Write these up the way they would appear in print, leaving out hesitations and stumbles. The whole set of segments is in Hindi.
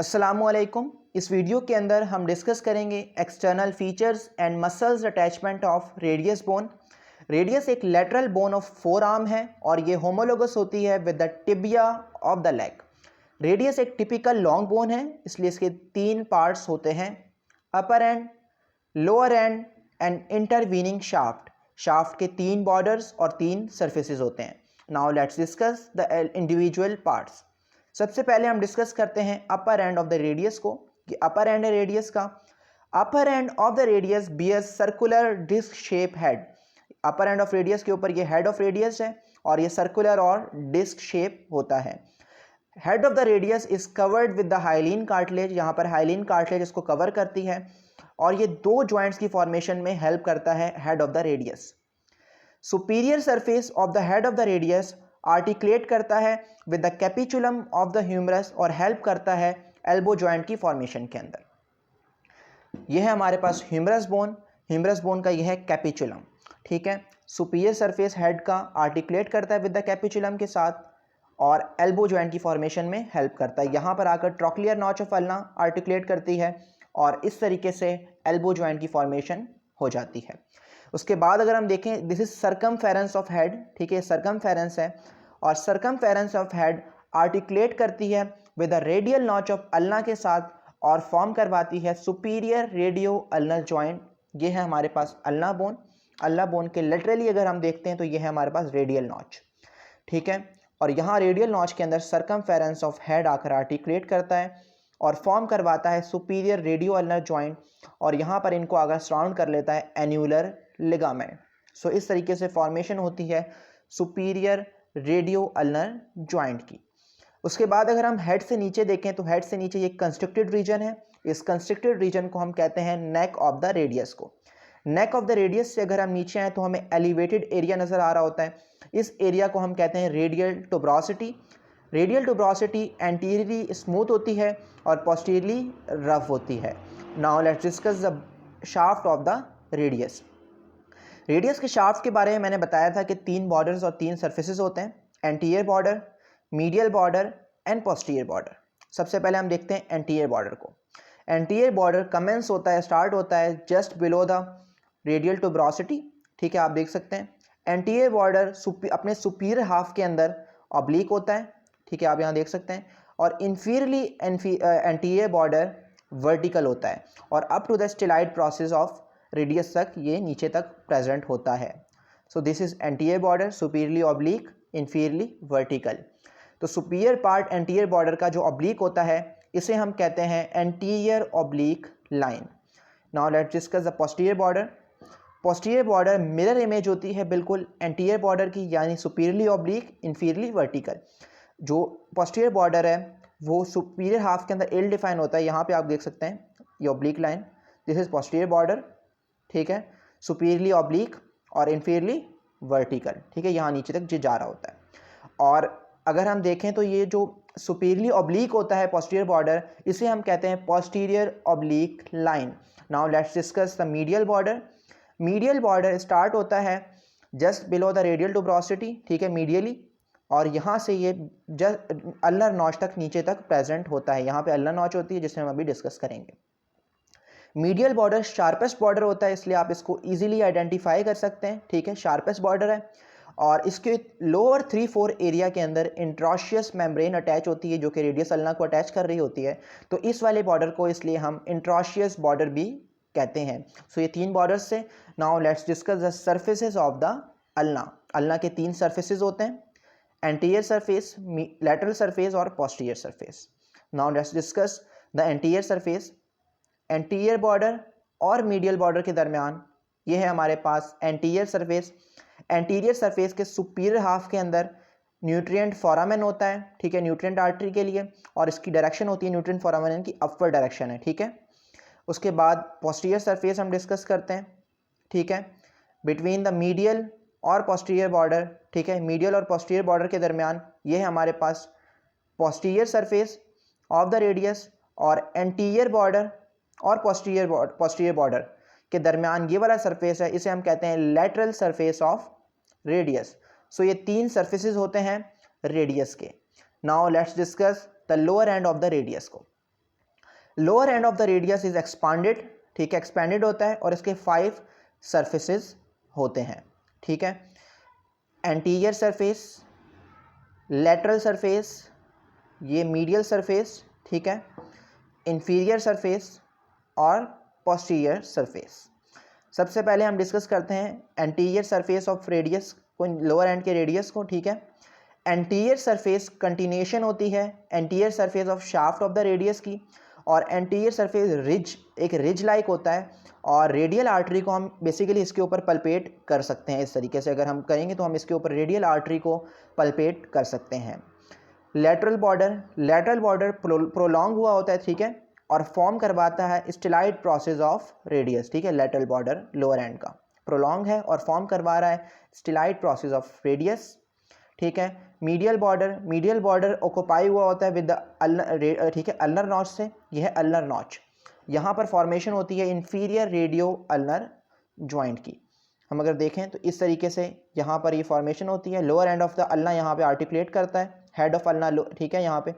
अस्सलामुअलैकुम। इस वीडियो के अंदर हम डिस्कस करेंगे external features and muscles attachment of radius bone. Radius एक lateral bone of forearm है और ये होमोलोगस होती है with the tibia of the leg. Radius एक टिपिकल लॉन्ग बोन है, इसलिए इसके तीन पार्ट्स होते हैं, upper end, lower end and intervening shaft. Shaft के तीन बॉर्डर्स और तीन सर्फेसेस होते हैं। Now let's discuss the individual parts. सबसे पहले हम डिस्कस करते हैं upper end of the radius को, कि अपर एंड है रेडियस का। Upper end of the radius bears circular disc shape head. Upper end of radius के ऊपर ये हेड ऑफ रेडियस है और ये सर्कुलर और डिस्क शेप होता है। Head of the radius is covered with the hyaline cartilage. यहाँ पर हाइलिन कार्टिलेज इसको कवर करती है और ये दो जॉइंट्स की फॉर्मेशन में हेल्प करता है head of the radius. Superior surface of the head of the radius articulate करता है with the capitulum of the humerus और हेल्प करता है एल्बो जॉइंट की फॉर्मेशन के अंदर। यह है हमारे पास ह्यूमरस बोन। ह्यूमरस बोन का यह है कैपिचुलम, ठीक है। सुपीरियर सरफेस हेड का आर्टिकुलेट करता है विद द कैपिचुलम के साथ और एल्बो जॉइंट की फॉर्मेशन में हेल्प करता है। यहाँ पर आकर trochlear notch of ulna articulate करती है और इस तरीके से एल्बो जॉइंट की फॉर्मेशन हो जाती है। उसके बाद अगर हम देखें, this is circumference of head, ठीक है, सर्कमफेरेंस है और सर्कमफेरेंस ऑफ हेड आर्टिकुलेट करती है with the radial notch of ulna के साथ और फॉर्म करवाती है सुपीरियर रेडियो अल्नर जॉइंट। ये है हमारे पास अल्ना बोन। अल्ना बोन के लेटरली अगर हम देखते हैं तो ये है हमारे पास रेडियल नॉच, ठीक है। और यहाँ रेडियल नॉच के अंदर सर्कमफेरेंस ऑफ हेड आकर आर्टिकुलेट करता है और फॉर्म करवाता है सुपीरियर रेडियो अल्नर जॉइंट और यहाँ पर इनको अगर सराउंड कर लेता है एन्यूलर लिगामेंट। सो इस तरीके से फॉर्मेशन होती है सुपीरियर रेडियो अल्नर जॉइंट की। उसके बाद अगर हम हेड से नीचे देखें तो हेड से नीचे ये कंस्ट्रिक्टेड रीजन है। इस कंस्ट्रिक्टेड रीजन को हम कहते हैं नेक ऑफ द रेडियस को। नेक ऑफ द रेडियस से अगर हम नीचे आए तो हमें एलिवेटेड एरिया नज़र आ रहा होता है। इस एरिया को हम कहते हैं रेडियल टुब्रोसिटी। रेडियल टुब्रोसिटी एंटीरियरली स्मूथ होती है और पोस्टीरियरली रफ होती है। Now let's discuss the shaft of the radius. Radius के शाफ्ट के बारे में मैंने बताया था कि तीन बॉर्डर्स और तीन सर्फेसेस होते हैं, anterior border, medial border and posterior border. सबसे पहले हम देखते हैं एंटीरियर बॉर्डर को। एंटीरियर बॉर्डर कमेंस होता है, स्टार्ट होता है जस्ट बिलो द रेडियल टुब्रोसिटी, ठीक है, आप देख सकते हैं। एंटीरियर बॉर्डर अपने सुपीरियर हाफ के अंदर ऑब्लिक होता है, ठीक है, आप यहाँ देख सकते हैं। और इन्फीरियरली एंटीरियर बॉर्डर वर्टिकल होता है और up to the styloid process of radius तक ये नीचे तक प्रेजेंट होता है। So this is anterior border, superiorly oblique, inferiorly vertical. तो सुपीरियर पार्ट एंटीरियर बॉर्डर का जो ऑब्लिक होता है इसे हम कहते हैं anterior oblique line. Now let's discuss the posterior border. Posterior border mirror image होती है बिल्कुल एंटीरियर बॉर्डर की, यानी सुपीरियरली ऑब्लिक, इन्फीरियरली वर्टिकल। जो पोस्टीरियर बॉर्डर है वो सुपीरियर हाफ के अंदर इल डिफाइन होता है। यहाँ पे आप देख सकते हैं ये oblique line, this is posterior border, ठीक है, सुपीरियरली ऑब्लिक और इन्फीरियरली वर्टिकल, ठीक है, यहाँ नीचे तक जो जा रहा होता है। और अगर हम देखें तो ये जो सुपीरियरली ऑब्लिक होता है पोस्टीरियर बॉर्डर, इसे हम कहते हैं posterior oblique line. Now let's discuss the medial border. Medial border start होता है जस्ट बिलो द रेडियल टुब्रोसिटी, ठीक है, मीडियली, और यहाँ से ये जस्ट अल्नर नॉच तक नीचे तक प्रेजेंट होता है। यहाँ पे अल्नर नॉच होती है जिसे हम अभी डिस्कस करेंगे। मीडियल बॉर्डर शार्पेस्ट बॉर्डर होता है, इसलिए आप इसको इजीली आइडेंटिफाई कर सकते हैं, ठीक है, शार्पेस्ट बॉर्डर है। और इसके लोअर 3-4 एरिया के अंदर इंट्रोशियस मेम्ब्रेन अटैच होती है जो कि रेडियस अल्ना को अटैच कर रही होती है। तो इस वाले बॉर्डर को इसलिए हम इंट्रोशियस बॉर्डर भी कहते हैं। सो ये तीन बॉर्डर्स से। Now let's discuss the surfaces of the ulna. Ulna के तीन सर्फेसेस होते हैं, एंटीरियर सरफेस, लैटरल सरफेस और posterior surface. Now let's discuss the anterior surface. Anterior border और मीडियल बॉर्डर के दरमियान ये है हमारे पास एंटीरियर सरफेस। एंटीरियर सरफेस के सुपीरियर हाफ के अंदर न्यूट्रिएंट फोरामेन होता है, ठीक है, न्यूट्रिएंट आर्टरी के लिए, और इसकी डायरेक्शन होती है न्यूट्रिएंट फोरामेन की अपवर्ड डायरेक्शन है, ठीक है। उसके बाद पोस्टीरियर सरफेस हम डिस्कस करते हैं, ठीक है, बिटवीन द मीडियल और पोस्टीरियर बॉर्डर, ठीक है, मीडियल और पोस्टीरियर बॉर्डर के दरमियान ये है हमारे पास posterior surface of the radius, और एंटीरियर बॉर्डर और पोस्टीरियर बॉर्डर के दरमियान ये वाला सरफेस है, इसे हम कहते हैं lateral surface of radius. So ये तीन सरफेसेस होते हैं रेडियस के। Now let's discuss the lower end of the radius को। Lower end of the radius is expanded, ठीक है, एक्सपेंडेड होता है और इसके 5 सरफेसेस होते हैं, ठीक है। एंटीरियर सरफेस, लेटरल सरफेस, ये मीडियल सरफेस, ठीक है, इंफीरियर सरफेस और पोस्टीरियर सरफेस। सबसे पहले हम डिस्कस करते हैं एंटीरियर सरफेस ऑफ रेडियस को, लोअर एंड के रेडियस को, ठीक है। एंटीरियर सरफेस कंटिन्यूएशन होती है anterior surface of shaft of the radius की, और एंटीरियर सरफेस रिज, एक रिज लाइक होता है, और रेडियल आर्टरी को हम बेसिकली इसके ऊपर पल्पेट कर सकते हैं। इस तरीके से अगर हम करेंगे तो हम इसके ऊपर रेडियल आर्टरी को पल्पेट कर सकते हैं। लेटरल बॉर्डर प्रोलॉन्ग हुआ होता है, ठीक है, और फॉर्म करवाता है स्टिलाइड प्रोसेस ऑफ रेडियस, ठीक है। लेटरल बॉर्डर लोअर एंड का प्रोलॉन्ग है और फॉर्म करवा रहा है स्टिलाइड प्रोसेस ऑफ रेडियस, ठीक है। मीडियल बॉर्डर ऑक्युपाई हुआ होता है विद द, ठीक है, अल्नर नॉच से, यह है अल्नर नॉच। यहाँ पर फॉर्मेशन होती है इंफीरियर रेडियो अल्नर जॉइंट की। हम अगर देखें तो इस तरीके से यहाँ पर ये फॉर्मेशन होती है। Lower end of the ulna यहाँ पे आर्टिकुलेट करता है, हेड ऑफ अल्ना, ठीक है, यहाँ पे,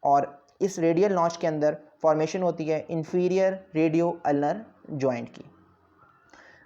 और इस रेडियल नॉच के अंदर फॉर्मेशन होती है इंफीरियर रेडियो अल्नर जॉइंट की।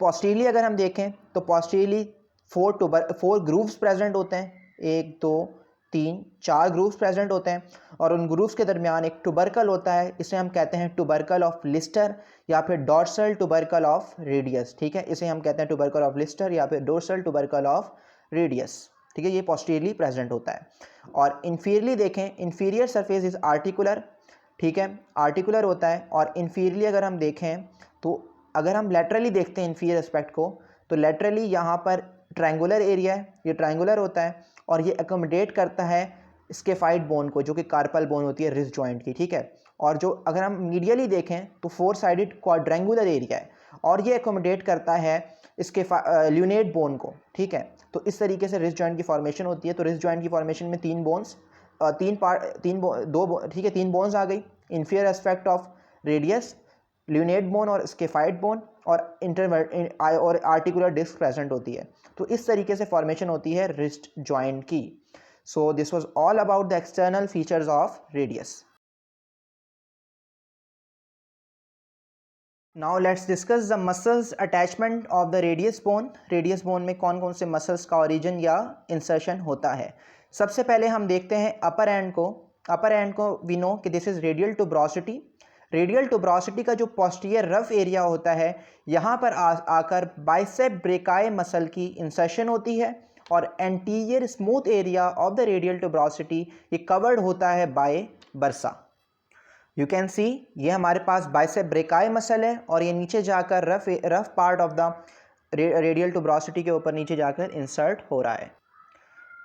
पोस्टीरियरली अगर हम देखें तो पोस्टीरियरली 4 ग्रूव्स प्रेजेंट होते हैं, 1 2 3 4 ग्रूव्स प्रेजेंट होते हैं, और उन ग्रूव्स के दरमियान एक टुबरकल होता है, इसे हम कहते हैं टुबरकल ऑफ लिस्टर या फिर डॉर्सल टुबरकल ऑफ रेडियस, ठीक है। इसे हम कहते हैं टुबरकल ऑफ लिस्टर या फिर डोर्सल टुबरकल ऑफ रेडियस, ठीक है। ये पोस्टीरियरली प्रेजेंट होता है। और इंफीरियरली देखें, इंफीरियर सरफेस इज आर्टिकुलर, ठीक है, आर्टिकुलर होता है। और इंफीरियरली अगर हम देखें तो अगर हम लेटरली देखते हैं इंफीरियर एस्पेक्ट को, तो लेटरली यहाँ पर ट्रायंगुलर एरिया है, ये ट्रायंगुलर होता है और ये एकोमोडेट करता है स्केफाइड बोन को, जो कि कार्पल बोन होती है रिज जॉइंट की, ठीक है। और जो अगर हम मीडियली देखें तो 4 साइडेड क्वाड्रेंगुलर एरिया है और ये एकोमोडेट करता है इसके ल्यूनेट बोन को, ठीक है। तो इस तरीके से रिज जॉइंट की फॉर्मेशन होती है। तो रिज जॉइंट की फॉर्मेशन में 3 बोन्स, 3 बोन्स आ गई, inferior aspect of radius, lunate bone और स्केफाइड बोन, और और आर्टिकुलर डिस्क प्रेजेंट होती है। तो इस तरीके से फॉर्मेशन होती है रिस्ट जॉइंट की। So this was all about the external features of radius. Now let's discuss the muscles attachment of the radius bone. Radius bone में कौन कौन से मसल्स का ओरिजिन या इंसर्शन होता है। सबसे पहले हम देखते हैं अपर एंड को। अपर एंड को वी नो कि दिस इज रेडियल टुब्रोसिटी। रेडियल टुब्रोसिटी का जो पोस्टीरियर रफ एरिया होता है, यहाँ पर आकर बाइसेप ब्रेकाई मसल की इंसर्शन होती है, और anterior smooth area of the radial tuberosity ये कवर्ड होता है by bursa. You can see ये हमारे पास बाइसेप ब्रेकाई मसल है और ये नीचे जाकर rough part of the radial tuberosity के ऊपर नीचे जाकर इंसर्ट हो रहा है।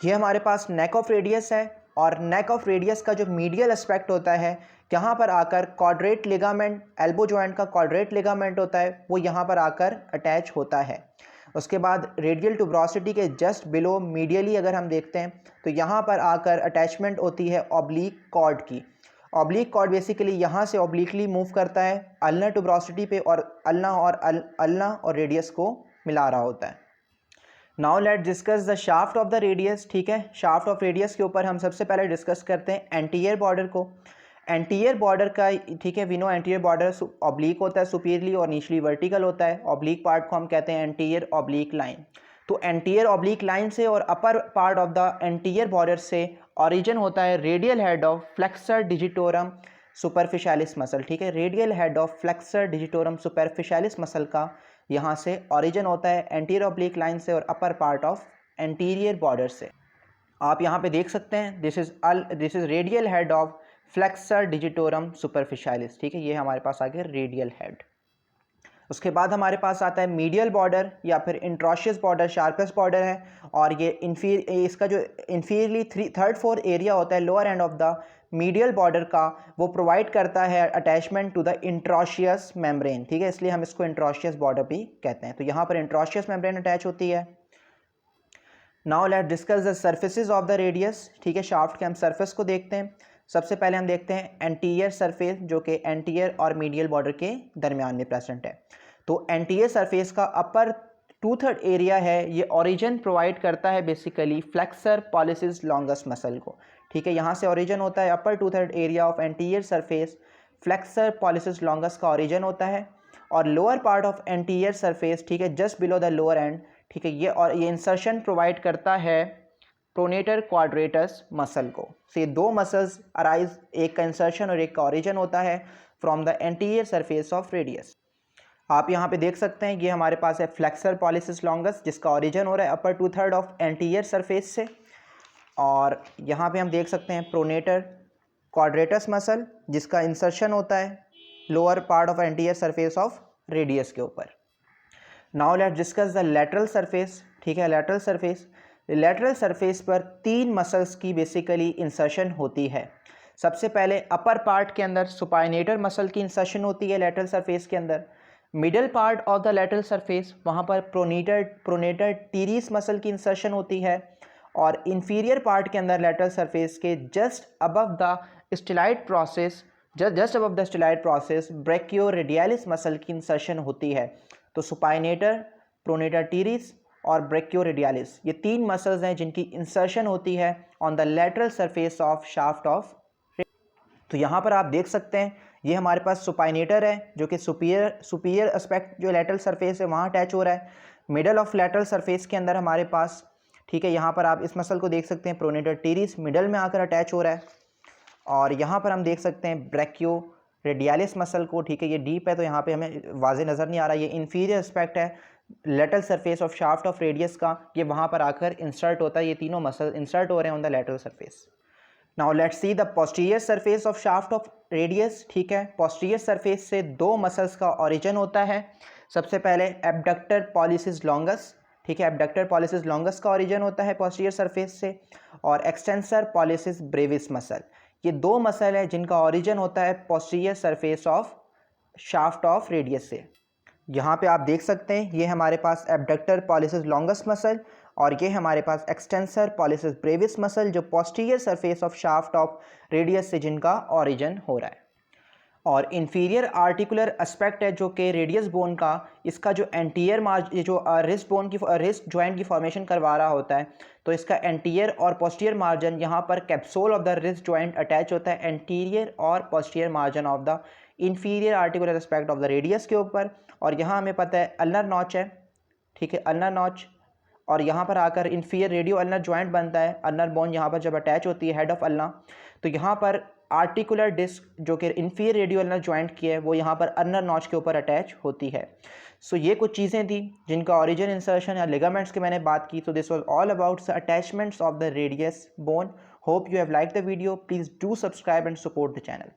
ये हमारे पास नेक ऑफ रेडियस है, और नेक ऑफ रेडियस का जो मीडियल एस्पेक्ट होता है, यहाँ पर आकर क्वाड्रेट लिगामेंट, एल्बो जॉइंट का क्वाड्रेट लिगामेंट होता है, वो यहाँ पर आकर अटैच होता है। उसके बाद रेडियल टुब्रोसिटी के जस्ट बिलो मीडियली अगर हम देखते हैं तो यहाँ पर आकर अटैचमेंट होती है ऑब्लिक कॉर्ड की। ऑब्लिक कॉर्ड बेसिकली यहाँ से ऑब्लिकली मूव करता है अल्नर टुब्रोसिटी पे, और अल्ना और रेडियस को मिला रहा होता है। Now let discuss the shaft of the radius, ठीक है। शाफ्ट ऑफ रेडियस के ऊपर हम सबसे पहले डिस्कस करते हैं एंटीरियर बॉर्डर को। एंटीरियर बॉर्डर का, ठीक है, we know anterior border oblique होता है सुपीरियरली और नीचली वर्टिकल होता है। ऑब्लिक पार्ट को हम कहते हैं एंटीरियर ऑब्लिक लाइन। तो एंटीरियर ऑब्लिक लाइन से और upper part of the anterior border से ओरिजिन होता है radial head of flexor digitorum superficialis muscle, ठीक है। Radial head of flexor digitorum superficialis muscle का यहाँ से ओरिजिन होता है एंटीरियर ऑब्लिक लाइन से और upper part of anterior border से। आप यहाँ पे देख सकते हैं this is radial head of flexor digitorum superficialis, ठीक है। ये हमारे पास आ गया रेडियल हेड। उसके बाद हमारे पास आता है मीडियल बॉर्डर या फिर इंट्रोशियस बॉर्डर, शार्पेस्ट बॉर्डर है, और ये इसका जो इंफीरियरली 3rd-4 एरिया होता है lower end of the medial border का, वो प्रोवाइड करता है attachment to the interosseous membrane, ठीक है। इसलिए हम इसको इंट्रोशियस बॉर्डर भी कहते हैं। तो यहाँ पर इंट्रोशियस मेम्ब्रेन अटैच होती है। Now let discuss the surfaces of the radius, ठीक है। शाफ्ट के हम सर्फेस को देखते हैं। सबसे पहले हम देखते हैं एंटीरियर सरफेस, जो कि एंटीरियर और मीडियल बॉर्डर के दरमियान में प्रेजेंट है। तो एंटीरियर सरफेस का अपर 2/3 एरिया है, ये ओरिजिन प्रोवाइड करता है basically flexor pollicis longus muscle को, ठीक है। यहाँ से ओरिजिन होता है अपर 2/3 area of anterior surface flexor pollicis longus का ओरिजिन होता है, और lower part of anterior surface, ठीक है, just below the lower and, ठीक है, ये इंसर्शन प्रोवाइड करता है प्रोनेटर क्वाड्रेटस मसल को। तो ये दो मसल्स अराइज, एक का इंसर्शन और एक का ओरिजिन होता है from the anterior surface of radius. आप यहाँ पे देख सकते हैं ये हमारे पास है फ्लेक्सर पॉलिसिस लॉन्गस जिसका ओरिजिन हो रहा है अपर 2/3 ऑफ एंटीरियर सरफेस से, और यहाँ पे हम देख सकते हैं प्रोनेटर क्वाड्रेटस मसल जिसका इंसर्शन होता है lower part of anterior surface of radius के ऊपर। Now let's discuss the lateral surface, ठीक है। लेटरल सरफेस पर तीन मसल्स की बेसिकली इंसर्शन होती है। सबसे पहले अपर पार्ट के अंदर सुपाइनेटर मसल की इंसर्शन होती है लेटरल सरफेस के अंदर। Middle part of the lateral surface, वहाँ पर प्रोनेटर टीरिस मसल की इंसर्शन होती है, और इंफीरियर पार्ट के अंदर लेटरल सरफेस के just above the styloid process brachioradialis muscle की इंसर्शन होती है। तो सुपाइनेटर, प्रोनेटर टीरिस और ब्रैकियोरेडियलिस, ये तीन मसल्स हैं जिनकी इंसर्शन होती है on the lateral surface of shaft of. तो यहाँ पर आप देख सकते हैं ये हमारे पास सुपाइनेटर है जो कि सुपीरियर एस्पेक्ट जो लेटरल सरफेस है वहाँ अटैच हो रहा है। मिडल ऑफ लेटरल सरफेस के अंदर हमारे पास, ठीक है, यहाँ पर आप इस मसल को देख सकते हैं प्रोनेटर टीरिस मिडल में आकर अटैच हो रहा है, और यहाँ पर हम देख सकते हैं ब्रैकियोरेडियलिस मसल को, ठीक है, ये डीप है तो यहाँ पे हमें वाजे नज़र नहीं आ रहा, ये इंफीरियर एस्पेक्ट है lateral surface of shaft of radius का, ये वहाँ पर आकर इंसर्ट होता है, ये तीनों मसल इंसर्ट हो रहे हैं on the lateral surface. Now let's see the posterior surface of shaft of radius, ठीक है। पोस्टीरियर सरफेस से दो मसल्स का ओरिजिन होता है। सबसे पहले एब्डक्टर पॉलिसिस लॉन्गस, ठीक है, एब्डक्टर पॉलिसिस लॉन्गस का ओरिजिन होता है पोस्टीरियर सरफेस से, और एक्सटेंसर पॉलिसिस ब्रेविस मसल, ये दो मसल है जिनका ओरिजिन होता है posterior surface of shaft of radius से। यहाँ पे आप देख सकते हैं ये हमारे पास एब्डक्टर पॉलिसिस लॉन्गस मसल, और ये हमारे पास एक्सटेंसर पॉलिसिस ब्रेविस मसल जो posterior surface of shaft of radius से जिनका ओरिजिन हो रहा है। और इंफीरियर आर्टिकुलर एस्पेक्ट है जो कि रेडियस बोन का, इसका जो एंटीरियर जो रिस्ट जॉइंट की फॉर्मेशन करवा रहा होता है, तो इसका एंटीरियर और पोस्टीरियर मार्जिन, यहाँ पर capsule of the wrist joint attach होता है एंटीरियर और posterior margin of the inferior articular aspect of the radius के ऊपर। और यहाँ हमें पता है अल्नर नॉच है, ठीक है, अल्नर नॉच, और यहाँ पर आकर इंफीरियर रेडियो अल्नर जॉइंट बनता है। अल्नर बोन यहाँ पर जब अटैच होती है हेड ऑफ अल्ना, तो यहाँ पर आर्टिकुलर डिस्क जो कि इंफीरियर रेडियो अल्नर जॉइंट की है वो यहाँ पर अल्नर नॉच के ऊपर अटैच होती है। सो ये कुछ चीज़ें थी जिनका ओरिजिन, इंसर्शन या लिगामेंट्स की मैंने बात की। तो this was all about the attachments of the radius bone. Hope you have like the video. Please do subscribe and support the channel.